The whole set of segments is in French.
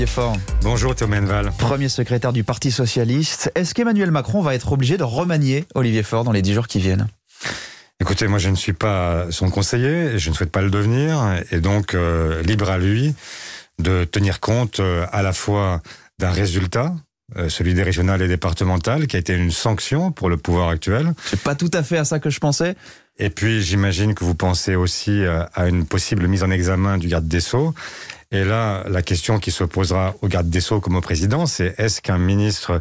Fort. Bonjour Théo Menneval. Premier secrétaire du Parti Socialiste. Est-ce qu'Emmanuel Macron va être obligé de remanier Olivier Faure dans les 10 jours qui viennent ? Écoutez, moi je ne suis pas son conseiller, et je ne souhaite pas le devenir, et donc libre à lui de tenir compte à la fois d'un résultat, celui des régionales et départementales, qui a été une sanction pour le pouvoir actuel. C'est pas tout à fait à ça que je pensais. Et puis j'imagine que vous pensez aussi à une possible mise en examen du garde des Sceaux. Et là, la question qui se posera au garde des Sceaux comme au président, c'est est-ce qu'un ministre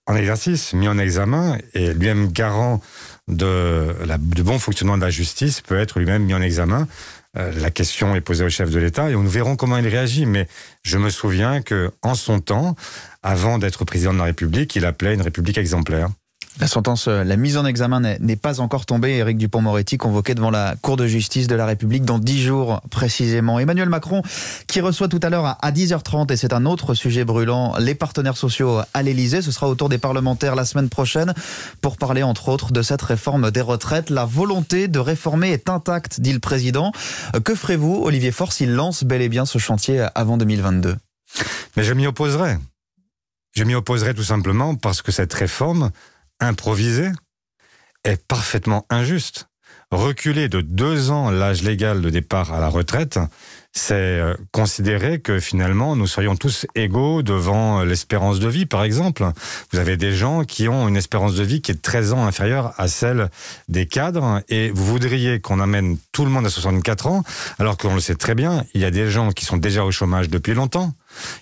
en exercice, mis en examen, et lui-même garant du bon fonctionnement de la justice, peut être lui-même mis en examen? La question est posée au chef de l'État et nous verrons comment il réagit. Mais je me souviens qu'en son temps, avant d'être président de la République, il appelait une République exemplaire. La sentence, la mise en examen n'est pas encore tombée. Éric Dupond-Moretti convoqué devant la Cour de justice de la République dans 10 jours précisément. Emmanuel Macron qui reçoit tout à l'heure à 10h30, et c'est un autre sujet brûlant, les partenaires sociaux à l'Élysée. Ce sera au tour des parlementaires la semaine prochaine pour parler entre autres de cette réforme des retraites. La volonté de réformer est intacte, dit le président. Que ferez-vous, Olivier Faure, s'il lance bel et bien ce chantier avant 2022 ? Mais je m'y opposerai. Je m'y opposerai tout simplement parce que cette réforme improvisé est parfaitement injuste. Reculer de 2 ans l'âge légal de départ à la retraite, c'est considérer que finalement nous serions tous égaux devant l'espérance de vie, par exemple. Vous avez des gens qui ont une espérance de vie qui est 13 ans inférieure à celle des cadres, et vous voudriez qu'on amène tout le monde à 64 ans, alors qu'on le sait très bien, il y a des gens qui sont déjà au chômage depuis longtemps.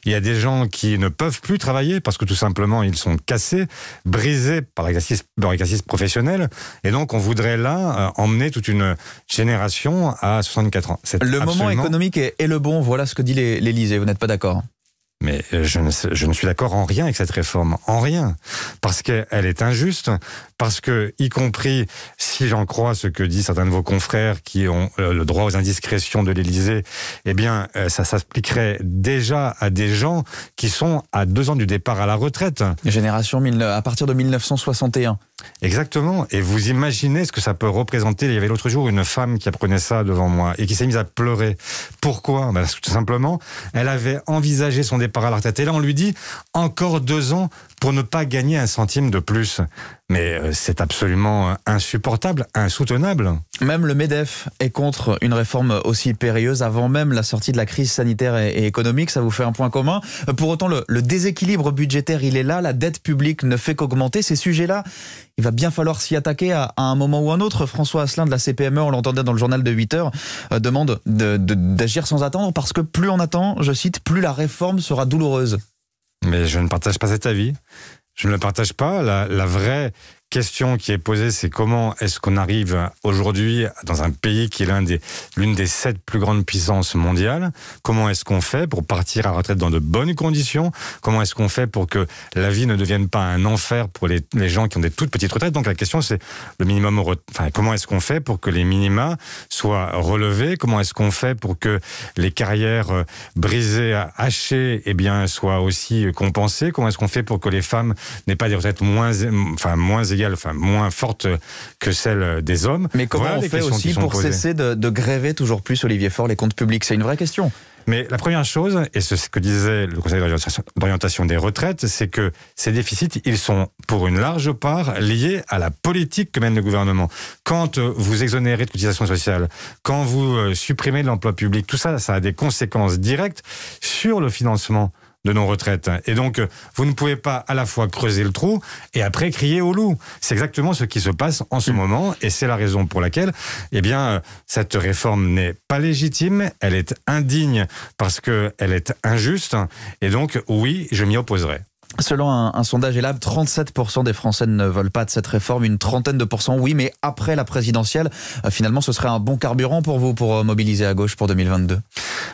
Il y a des gens qui ne peuvent plus travailler parce que tout simplement ils sont cassés, brisés par l'exercice professionnel, et donc on voudrait là emmener toute une génération à 64 ans. Le moment économique est le bon, voilà ce que dit l'Élysée, vous n'êtes pas d'accord ? Mais je ne suis d'accord en rien avec cette réforme, en rien, parce qu'elle est injuste, parce que, y compris, si j'en crois ce que disent certains de vos confrères qui ont le droit aux indiscrétions de l'Élysée, eh bien, ça s'appliquerait déjà à des gens qui sont à 2 ans du départ à la retraite. Génération à partir de 1961. Exactement, et vous imaginez ce que ça peut représenter. Il y avait l'autre jour une femme qui apprenait ça devant moi et qui s'est mise à pleurer. Pourquoi ? Parce que tout simplement, elle avait envisagé son départ à la retraite. Et là, on lui dit encore 2 ans pour ne pas gagner un centime de plus. Mais c'est absolument insupportable, insoutenable. Même le MEDEF est contre une réforme aussi périlleuse avant même la sortie de la crise sanitaire et économique. Ça vous fait un point commun. Pour autant, le déséquilibre budgétaire, il est là. La dette publique ne fait qu'augmenter. Ces sujets-là, il va bien falloir s'y attaquer à un moment ou un autre. François Asselin de la CPME, on l'entendait dans le journal de 8h, demande d'agir sans attendre parce que plus on attend, je cite, plus la réforme sera douloureuse. Mais je ne partage pas cet avis. Je ne le partage pas. La vraie question qui est posée, c'est comment est-ce qu'on arrive aujourd'hui dans un pays qui est l'une des 7 plus grandes puissances mondiales. Comment est-ce qu'on fait pour partir à la retraite dans de bonnes conditions? Comment est-ce qu'on fait pour que la vie ne devienne pas un enfer pour les gens qui ont des toutes petites retraites? Donc la question, c'est le minimum. Comment est-ce qu'on fait pour que les minima soient relevés? Comment est-ce qu'on fait pour que les carrières brisées, hachées, soient aussi compensées? Comment est-ce qu'on fait pour que les femmes n'aient pas des retraites moins égales, moins forte que celle des hommes? Mais comment on fait aussi pour cesser de gréver toujours plus, Olivier Faure, les comptes publics? C'est une vraie question. Mais la première chose, et c'est ce que disait le Conseil d'orientation des retraites, c'est que ces déficits, ils sont pour une large part liés à la politique que mène le gouvernement. Quand vous exonérez de cotisations sociales, quand vous supprimez de l'emploi public, tout ça, ça a des conséquences directes sur le financement de nos retraites. Et donc, vous ne pouvez pas à la fois creuser le trou et après crier au loup. C'est exactement ce qui se passe en ce moment, et c'est la raison pour laquelle, cette réforme n'est pas légitime, elle est indigne parce qu'elle est injuste, et donc, oui, je m'y opposerai. Selon un sondage Elab, 37% des Français ne veulent pas de cette réforme, une trentaine de pourcents oui, mais après la présidentielle, finalement, ce serait un bon carburant pour vous pour mobiliser à gauche pour 2022.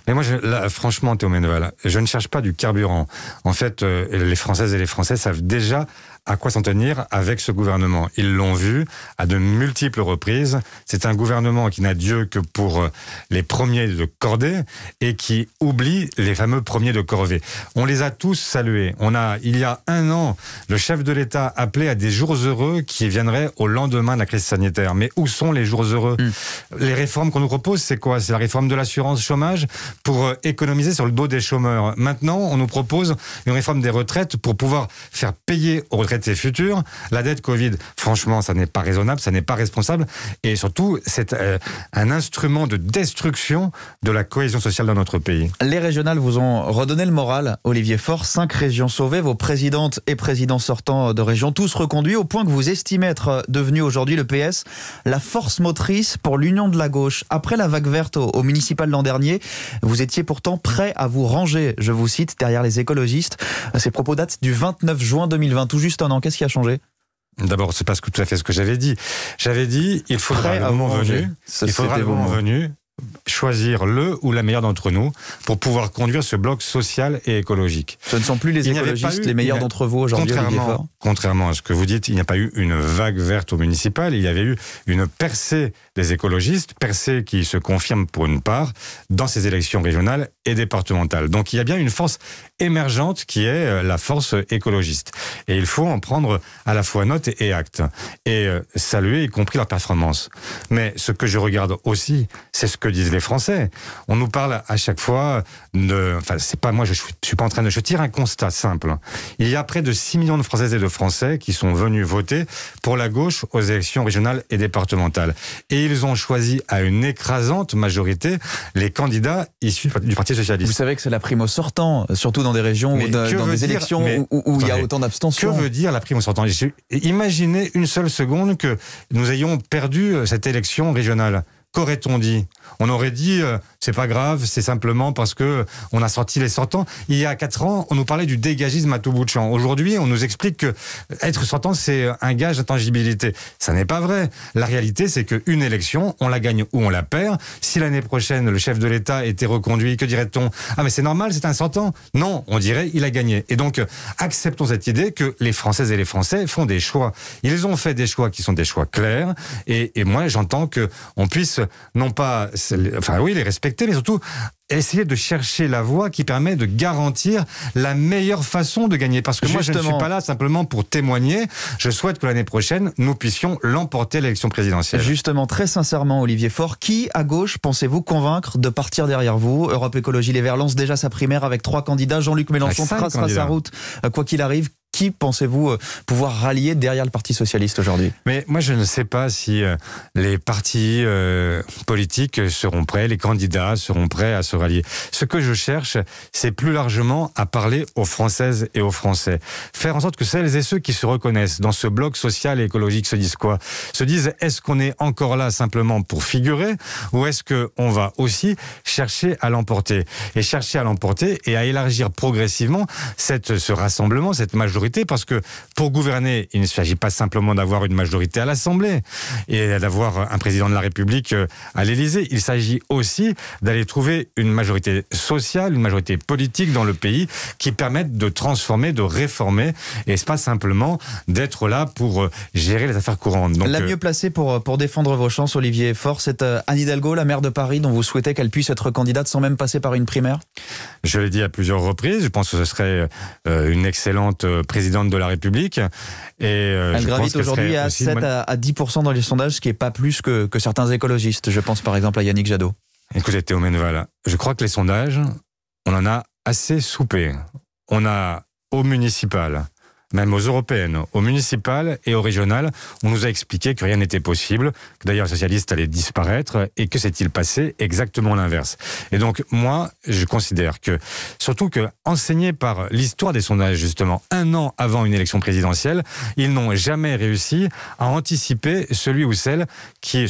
Mais moi, franchement, Théo Menneval, je ne cherche pas du carburant. En fait, les Françaises et les Français savent déjà à quoi s'en tenir avec ce gouvernement. Ils l'ont vu à de multiples reprises. C'est un gouvernement qui n'a Dieu que pour les premiers de cordée et qui oublie les fameux premiers de corvée. On les a tous salués. Il y a un an, le chef de l'État appelait à des jours heureux qui viendraient au lendemain de la crise sanitaire. Mais où sont les jours heureux ? Les réformes qu'on nous propose, c'est quoi ? C'est la réforme de l'assurance chômage pour économiser sur le dos des chômeurs. Maintenant, on nous propose une réforme des retraites pour pouvoir faire payer aux retraités futurs la dette Covid. Franchement, ça n'est pas raisonnable, ça n'est pas responsable. Et surtout, c'est un instrument de destruction de la cohésion sociale dans notre pays. Les régionales vous ont redonné le moral, Olivier Faure. 5 régions sauvées, vos présidentes et présidents sortants de région, tous reconduits, au point que vous estimez être devenu aujourd'hui le PS la force motrice pour l'union de la gauche. Après la vague verte au municipal l'an dernier, vous étiez pourtant prêt à vous ranger, je vous cite, derrière les écologistes. Ces propos datent du 29 juin 2020, tout juste un an. Qu'est-ce qui a changé ? D'abord, c'est pas tout à fait ce que j'avais dit. J'avais dit, il faudra le moment venu choisir le ou la meilleure d'entre nous pour pouvoir conduire ce bloc social et écologique. Ce ne sont plus les écologistes les meilleurs d'entre vous aujourd'hui, Olivier Faure ? Contrairement à ce que vous dites, il n'y a pas eu une vague verte au municipal, il y avait eu une percée des écologistes, percée qui se confirme pour une part dans ces élections régionales et départementales. Donc il y a bien une force émergente qui est la force écologiste. Et il faut en prendre à la fois note et acte. Et saluer, y compris leur performance. Mais ce que je regarde aussi, c'est ce que disent les Français. On nous parle à chaque fois de... Enfin, c'est pas moi, je suis pas en train de... Je tire un constat simple. Il y a près de 6 millions de Françaises et de Français qui sont venus voter pour la gauche aux élections régionales et départementales. Et ils ont choisi à une écrasante majorité les candidats issus du Parti socialiste. Vous savez que c'est la primo sortant, surtout dans des régions ou dans des élections où il y a autant d'abstention. Que veut dire la primo sortant ? Imaginez une seule seconde que nous ayons perdu cette élection régionale. Qu'aurait-on dit ? On aurait dit, c'est pas grave, c'est simplement parce que on a sorti les sortants. Il y a 4 ans, on nous parlait du dégagisme à tout bout de champ. Aujourd'hui, on nous explique que être sortant, c'est un gage d'intangibilité. Ça n'est pas vrai. La réalité, c'est qu'une élection, on la gagne ou on la perd. Si l'année prochaine, le chef de l'État était reconduit, que dirait-on ? Ah, mais c'est normal, c'est un sortant. Non, on dirait, il a gagné. Et donc, acceptons cette idée que les Françaises et les Français font des choix. Ils ont fait des choix qui sont des choix clairs. Et moi, j'entends qu'on puisse non pas, les respecter, mais surtout essayer de chercher la voie qui permet de garantir la meilleure façon de gagner. Parce que moi, je ne suis pas là simplement pour témoigner. Je souhaite que l'année prochaine, nous puissions l'emporter l'élection présidentielle. Justement, très sincèrement, Olivier Faure, qui à gauche pensez-vous convaincre de partir derrière vous ? Europe Écologie Les Verts lance déjà sa primaire avec 3 candidats. Jean-Luc Mélenchon tracera sa route, quoi qu'il arrive. Qui pensez-vous pouvoir rallier derrière le Parti socialiste aujourd'hui ? Mais moi, je ne sais pas si les partis politiques seront prêts, les candidats seront prêts à se rallier. Ce que je cherche, c'est plus largement à parler aux Françaises et aux Français. Faire en sorte que celles et ceux qui se reconnaissent dans ce bloc social et écologique se disent quoi ? Se disent, est-ce qu'on est encore là simplement pour figurer ou est-ce qu'on va aussi chercher à l'emporter ? Et chercher à l'emporter et à élargir progressivement ce rassemblement, cette majorité, parce que pour gouverner, il ne s'agit pas simplement d'avoir une majorité à l'Assemblée et d'avoir un président de la République à l'Élysée. Il s'agit aussi d'aller trouver une majorité sociale, une majorité politique dans le pays qui permette de transformer, de réformer, et c'est pas simplement d'être là pour gérer les affaires courantes. Donc, la mieux placée pour défendre vos chances, Olivier Faure, c'est Anne Hidalgo, la maire de Paris, dont vous souhaitez qu'elle puisse être candidate sans même passer par une primaire ? Je l'ai dit à plusieurs reprises, je pense que ce serait une excellente présidente de la République. Et elle gravite aujourd'hui à 7 à 10% dans les sondages, ce qui n'est pas plus que certains écologistes. Je pense par exemple à Yannick Jadot. Écoutez, Théo Menneval, je crois que les sondages, on en a assez soupé. On a au municipal, même aux européennes, aux municipales et aux régionales, on nous a expliqué que rien n'était possible, que d'ailleurs les socialistes allaient disparaître, et que s'est-il passé ? Exactement l'inverse. Et donc, moi, je considère que, surtout que, enseignés par l'histoire des sondages, justement, 1 an avant une élection présidentielle, ils n'ont jamais réussi à anticiper celui ou celle qui,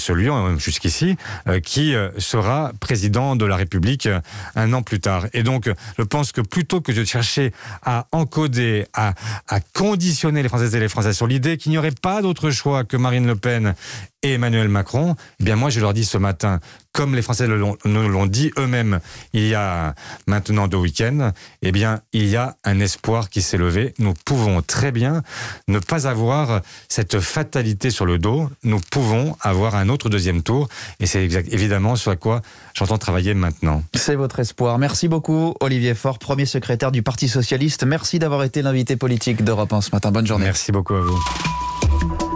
jusqu'ici, qui sera président de la République 1 an plus tard. Et donc, je pense que plutôt que de chercher à encoder, à conditionner les Françaises et les Français sur l'idée qu'il n'y aurait pas d'autre choix que Marine Le Pen et Emmanuel Macron, eh bien moi je leur dis ce matin comme les Français nous l'ont dit eux-mêmes il y a maintenant 2 week-ends, eh bien, il y a un espoir qui s'est levé. Nous pouvons très bien ne pas avoir cette fatalité sur le dos. Nous pouvons avoir un autre deuxième tour. Et c'est évidemment sur quoi j'entends travailler maintenant. C'est votre espoir. Merci beaucoup, Olivier Faure, premier secrétaire du Parti Socialiste. Merci d'avoir été l'invité politique d'Europe 1 ce matin. Bonne journée. Merci beaucoup à vous.